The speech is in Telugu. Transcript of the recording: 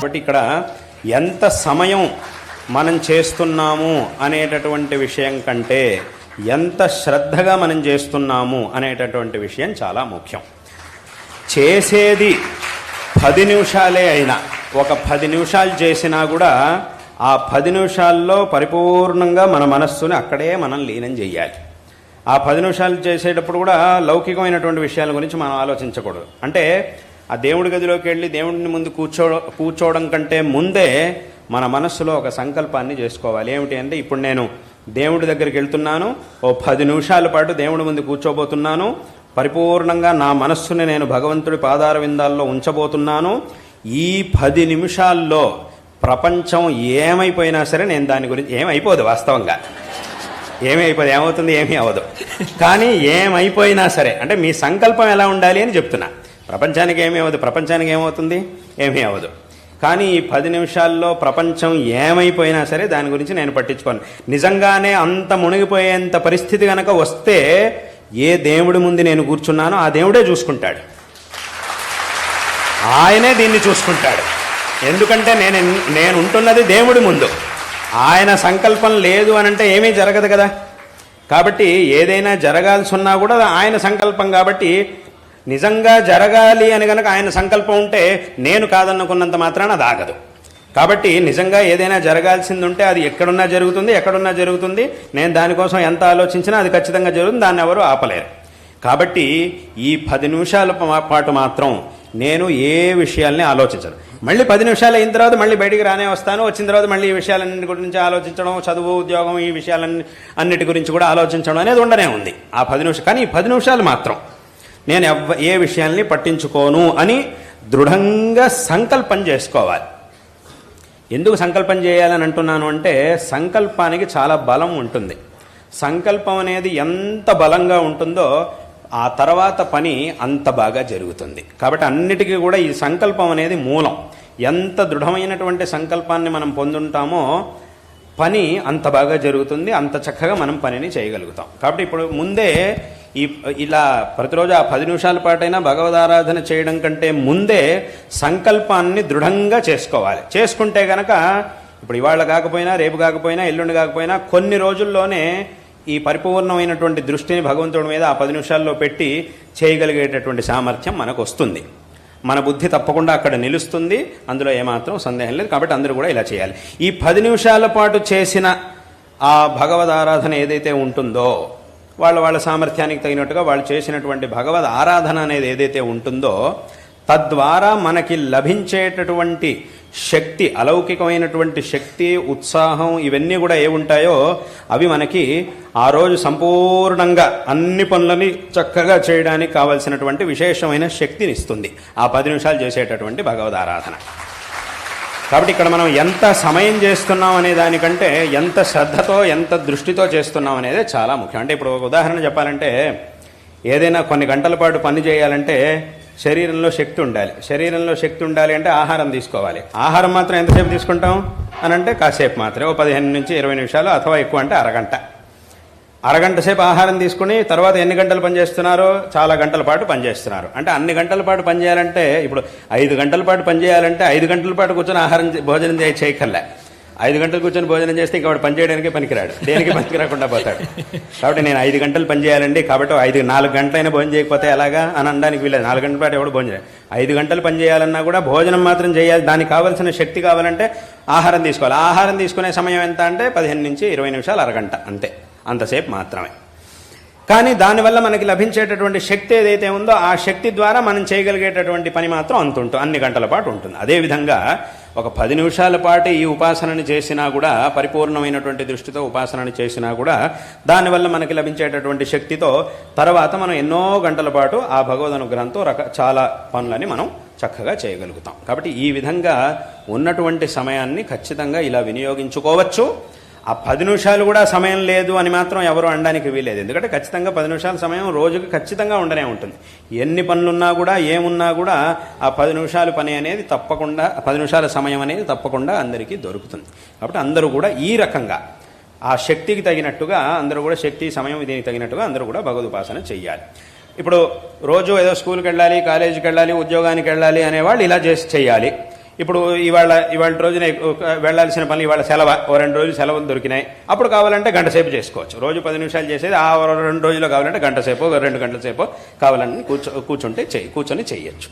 కాబట్టి ఇక్కడ ఎంత సమయం మనం చేస్తున్నాము అనేటటువంటి విషయం కంటే ఎంత శ్రద్ధగా మనం చేస్తున్నాము అనేటటువంటి విషయం చాలా ముఖ్యం. చేసేది 10 నిమిషాలే అయినా, ఒక 10 నిమిషాలు చేసినా కూడా ఆ 10 నిమిషాల్లో పరిపూర్ణంగా మన మనస్సుని అక్కడే మనం లీనం చేయాలి. ఆ 10 నిమిషాలు చేసేటప్పుడు కూడా లౌకికమైనటువంటి విషయాల గురించి మనం ఆలోచించకూడదు. అంటే ఆ దేవుడి గదిలోకి వెళ్ళి దేవుడిని ముందు కూర్చోవడం కంటే ముందే మన మనస్సులో ఒక సంకల్పాన్ని చేసుకోవాలి. ఏమిటి అంటే, ఇప్పుడు నేను దేవుడి దగ్గరికి వెళ్తున్నాను, ఓ 10 నిమిషాల పాటు దేవుడి ముందు కూర్చోబోతున్నాను, పరిపూర్ణంగా నా మనస్సుని నేను భగవంతుడి పాదార విందాల్లో ఉంచబోతున్నాను. ఈ 10 నిమిషాల్లో ప్రపంచం ఏమైపోయినా సరే నేను దాని గురించి ఏమైపోదు, వాస్తవంగా ఏమవుతుంది, ఏమీ అవ్వదు. కానీ ఏమైపోయినా సరే, అంటే మీ సంకల్పం ఎలా ఉండాలి అని చెప్తున్నా. ప్రపంచానికి ఏమీ అవ్వదు, ప్రపంచానికి ఏమవుతుంది, ఏమీ అవ్వదు. కానీ ఈ 10 నిమిషాల్లో ప్రపంచం ఏమైపోయినా సరే దాని గురించి నేను పట్టించుకోను. నిజంగానే అంత మునిగిపోయేంత పరిస్థితి కనుక వస్తే ఏ దేవుడి ముందు నేను కూర్చున్నానో ఆ దేవుడే చూసుకుంటాడు, ఆయనే దీన్ని చూసుకుంటాడు. ఎందుకంటే నేను ఉంటున్నది దేవుడి ముందు. ఆయన సంకల్పం లేదు అనంటే ఏమీ జరగదు కదా. కాబట్టి ఏదైనా జరగాల్సి ఉన్నా కూడా ఆయన సంకల్పం. కాబట్టి నిజంగా జరగాలి అని కనుక ఆయన సంకల్పం ఉంటే నేను కాదనుకున్నంత మాత్రాన అది ఆగదు. కాబట్టి నిజంగా ఏదైనా జరగాల్సింది ఉంటే అది ఎక్కడున్నా జరుగుతుంది. నేను దానికోసం ఎంత ఆలోచించినా అది ఖచ్చితంగా జరుగుతుంది, దాన్ని ఎవరు ఆపలేరు. కాబట్టి ఈ 10 నిమిషాల పాటు మాత్రం నేను ఏ విషయాల్ని ఆలోచించను. మళ్ళీ 10 నిమిషాలు అయిన తర్వాత మళ్ళీ బయటికి రానే వస్తాను. వచ్చిన తర్వాత మళ్ళీ ఈ విషయాలన్నింటి గురించి ఆలోచించడం, చదువు, ఉద్యోగం, ఈ విషయాలన్నిటి గురించి కూడా ఆలోచించడం అనేది ఉండనే ఉంది ఆ 10 నిమిషాలు. కానీ ఈ 10 నిమిషాలు మాత్రం నేను ఏ విషయాల్ని పట్టించుకోను అని దృఢంగా సంకల్పం చేసుకోవాలి. ఎందుకు సంకల్పం చేయాలని అంటున్నాను అంటే, సంకల్పానికి చాలా బలం ఉంటుంది. సంకల్పం అనేది ఎంత బలంగా ఉంటుందో ఆ తర్వాత పని అంత బాగా జరుగుతుంది. కాబట్టి అన్నిటికీ కూడా ఈ సంకల్పం అనేది మూలం. ఎంత దృఢమైనటువంటి సంకల్పాన్ని మనం పొందుంటామో పని అంత బాగా జరుగుతుంది, అంత చక్కగా మనం పనిని చేయగలుగుతాం. కాబట్టి ఇప్పుడు ముందే ఇలా ప్రతిరోజు ఆ 10 నిమిషాల పాటైనా భగవదారాధన చేయడం కంటే ముందే సంకల్పాన్ని దృఢంగా చేసుకోవాలి. చేసుకుంటే గనక ఇప్పుడు ఇవాళ కాకపోయినా, రేపు కాకపోయినా, ఎల్లుండి కాకపోయినా కొన్ని రోజుల్లోనే ఈ పరిపూర్ణమైనటువంటి దృష్టిని భగవంతుడి మీద ఆ 10 నిమిషాల్లో పెట్టి చేయగలిగేటటువంటి సామర్థ్యం మనకు వస్తుంది. మన బుద్ధి తప్పకుండా అక్కడ నిలుస్తుంది, అందులో ఏమాత్రం సందేహం లేదు. కాబట్టి అందరూ కూడా ఇలా చేయాలి. ఈ 10 నిమిషాల పాటు చేసిన ఆ భగవద్ ఆరాధన ఏదైతే ఉంటుందో, వాళ్ళ సామర్థ్యానికి తగినట్టుగా వాళ్ళు చేసినటువంటి భగవద్ ఆరాధన అనేది ఏదైతే ఉంటుందో, తద్వారా మనకి లభించేటటువంటి శక్తి, అలౌకికమైనటువంటి శక్తి, ఉత్సాహం, ఇవన్నీ కూడా ఏముంటాయో అవి మనకి ఆ రోజు సంపూర్ణంగా అన్ని పనులని చక్కగా చేయడానికి కావలసినటువంటి విశేషమైన శక్తిని ఇస్తుంది ఆ 10 నిమిషాలు చేసేటటువంటి భగవద్ ఆరాధన. కాబట్టి ఇక్కడ మనం ఎంత సమయం చేస్తున్నాం అనే దానికంటే ఎంత శ్రద్ధతో, ఎంత దృష్టితో చేస్తున్నాం అనేది చాలా ముఖ్యం. అంటే ఇప్పుడు ఒక ఉదాహరణ చెప్పాలంటే, ఏదైనా కొన్ని గంటల పాటు పని చేయాలంటే శరీరంలో శక్తి ఉండాలి. శరీరంలో శక్తి ఉండాలి అంటే ఆహారం తీసుకోవాలి. ఆహారం మాత్రం ఎంతసేపు తీసుకుంటాం అని అంటే కాసేపు మాత్రమే, ఓ 15 నుంచి 20 నిమిషాలు, అథవా ఎక్కువ అంటే అరగంట సేపు ఆహారం తీసుకుని తర్వాత ఎన్ని గంటలు పనిచేస్తున్నారో చాలా గంటల పాటు పనిచేస్తున్నారు. అంటే అన్ని గంటల పాటు పనిచేయాలంటే, ఇప్పుడు 5 గంటల పాటు పనిచేయాలంటే 5 గంటల పాటు కూర్చొని భోజనం చేయక్కర్లే. 5 గంటలు కూర్చొని భోజనం చేస్తే ఇంకా వాడు పనిచేయడానికి పనికిరాడు, దేనికి పనికిరాకుండా పోతాడు. కాబట్టి నేను 5 గంటలు పనిచేయాలండి, కాబట్టి 4 గంటలైనా భోజనం చేయకపోతే ఎలాగా అని అనడానికి వీలేదు. 4 గంటల పాటు ఎవడు భోజనం చేయాలి. 5 గంటలు పనిచేయాలన్నా కూడా భోజనం మాత్రం చేయాలి. దానికి కావాల్సిన శక్తి కావాలంటే ఆహారం తీసుకోవాలి. ఆహారం తీసుకునే సమయం ఎంత అంటే 15 నుంచి 20 నిమిషాలు, అరగంట, అంతే, అంతసేపు మాత్రమే. కానీ దానివల్ల మనకి లభించేటటువంటి శక్తి ఏదైతే ఉందో ఆ శక్తి ద్వారా మనం చేయగలిగేటటువంటి పని మాత్రం అన్ని గంటల పాటు ఉంటుంది. అదేవిధంగా ఒక 10 నిమిషాల పాటు ఈ ఉపాసనని చేసినా కూడా, పరిపూర్ణమైనటువంటి దృష్టితో ఉపాసనని చేసినా కూడా, దానివల్ల మనకి లభించేటటువంటి శక్తితో తర్వాత మనం ఎన్నో గంటల పాటు ఆ భగవద్ అనుగ్రహంతో చాలా పనులని మనం చక్కగా చేయగలుగుతాం. కాబట్టి ఈ విధంగా ఉన్నటువంటి సమయాన్ని ఖచ్చితంగా ఇలా వినియోగించుకోవచ్చు. ఆ 10 నిమిషాలు కూడా సమయం లేదు అని మాత్రం ఎవరు అనడానికి వీలేదు. ఎందుకంటే ఖచ్చితంగా 10 నిమిషాల సమయం రోజుకి ఖచ్చితంగా ఉండనే ఉంటుంది. ఎన్ని పనులున్నా కూడా, ఏమున్నా కూడా ఆ 10 నిమిషాల పని అనేది తప్పకుండా, 10 నిమిషాల సమయం అనేది తప్పకుండా అందరికీ దొరుకుతుంది. కాబట్టి అందరూ కూడా ఈ రకంగా ఆ శక్తికి తగినట్టుగా అందరూ కూడా, శక్తి, సమయం దీనికి తగినట్టుగా అందరూ కూడా భగవదుపాసన చెయ్యాలి. ఇప్పుడు రోజు ఏదో స్కూల్కి వెళ్ళాలి, కాలేజీకి వెళ్ళాలి, ఉద్యోగానికి వెళ్ళాలి అనేవాళ్ళు ఇలా చేయాలి. ఇప్పుడు ఇవాళ రోజున వెళ్ళాల్సిన పని ఇవాళ సెలవు, ఓ 2 రోజులు సెలవులు దొరికినాయి, అప్పుడు కావాలంటే గంట సేపు చేసుకోవచ్చు. రోజు 10 నిమిషాలు చేసేది ఆ 2 రోజుల్లో కావాలంటే గంట సేపు 2 గంటల సేపు కావాలని కూర్చొని చేయొచ్చు.